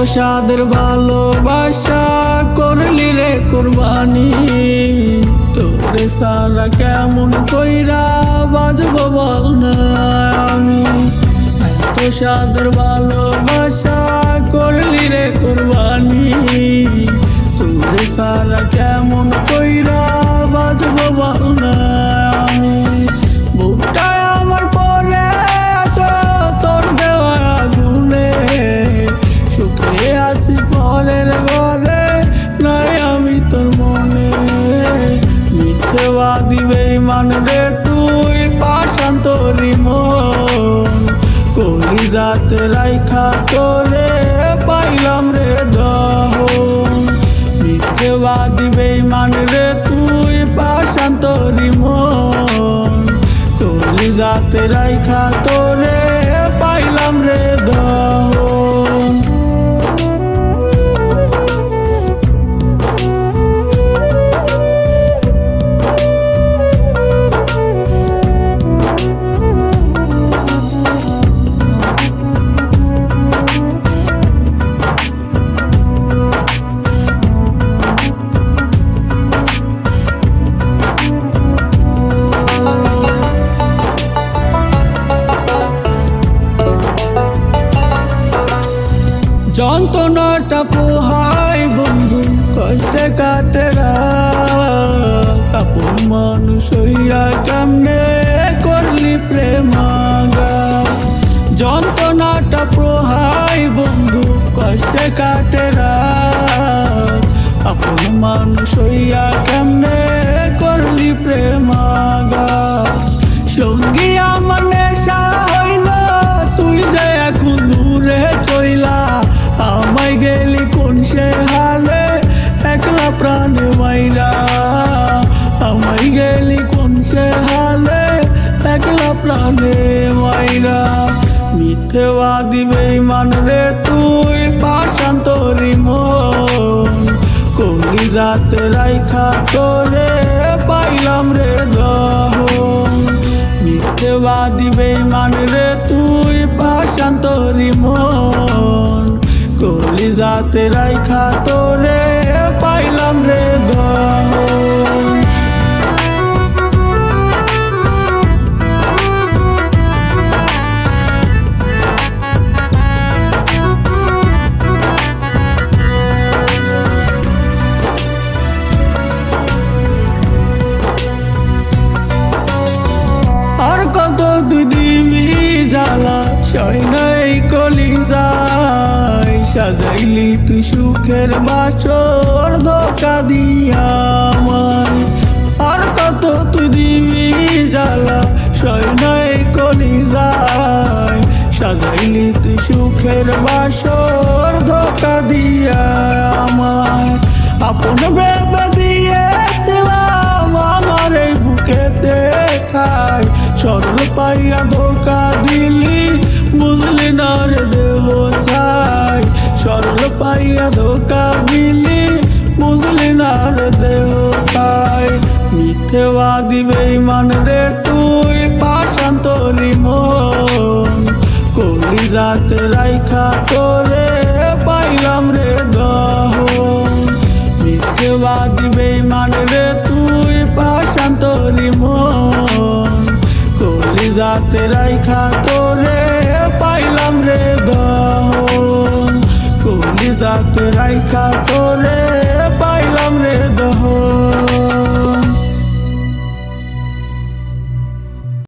সাদের ভালোবাসা করলি রে কুরবানি, তোরে সারা কেমন কইরা বাজবো বল না আমি। এত সাদের ভালোবাসা করলি রে কুরবানি, তোরে সারা কেমন কইরা বাজবো বল না আমি। বুকটায় আমার পরে আছো তোর দেওয়া গুনে, সুখে আছি পরের ঘরে নাই আমি তোর মনে। মিথ্যেবাদী বেঈমান রে তুই পাষাণ তোরি মন, কলিজাতে রাইখা তোরে পাইলাম রে দহন। মিথ্যেবাদী বেঈমান রে তুই পাষাণ তোরি মন, কলিজাতে রাইখা তোরে পাইলাম রে দহন। যন্ত্রণাটা পোহাই বন্ধু কষ্টে কাটে রাত, আপন মানুষ হইয়া কেমনে করলি প্রেমাঘাত। যন্ত্রণাটা পোহাই বন্ধু কষ্টে কাটে রাত, আপন মানুষ হইয়া কেমনে করলি প্রেমাঘাত। সঙ্গী আমার নেশা হইল তুই যে এখন দূরে চইলা, আমায় গেলি কোন সে হালে একলা প্রাণে মাইরা। আমায় গেলি কোন সে হালে একলা প্রাণে মাইরা। মিথ্যেবাদী বেঈমান রে তুই পাষাণ তোরি মন, কলিজাতে রাইখা তোরে পাইলাম রে দহন। মিথ্যেবাদী বেঈমান রে তুই পাষাণ তোরি মন, কলিজাতে রাইখা তোরে পাইলাম রে দহন। আর কত তুই দিবি জ্বালা সয় নাই কলিজায়, সাজাইলি তুই সুখের বাসর ধোঁকা দিয়া আমায়। আর কত তুই দিবি জ্বালা সয় নাই কলিজায়, সাজাইলি তুই সুখের বাসর ধোঁকা দিয়া আমায়। আপন ভেবে দিয়েছিলাম আমার এই বুকে দেখায়, সরল পাইয়া ধোঁকা দিলি বুঝলি না রে দেহ ছাই। সরল পাইয়া ধোঁকা দিলি বুঝলি না রে দেহ ছাই। মিথ্যেবাদী বেঈমান রে তুই পাষাণ তোরি মন, কলিজাতে রাইখা তোরে পাইলাম রে দহন। মিথ্যেবাদী বেঈমান রে তুই পাষাণ তোরি মন, কলিজাতে রাইখা তোরে পাইলাম রে দহন। কলিজাতে রাইখা তোরে পাইলাম রে দহন।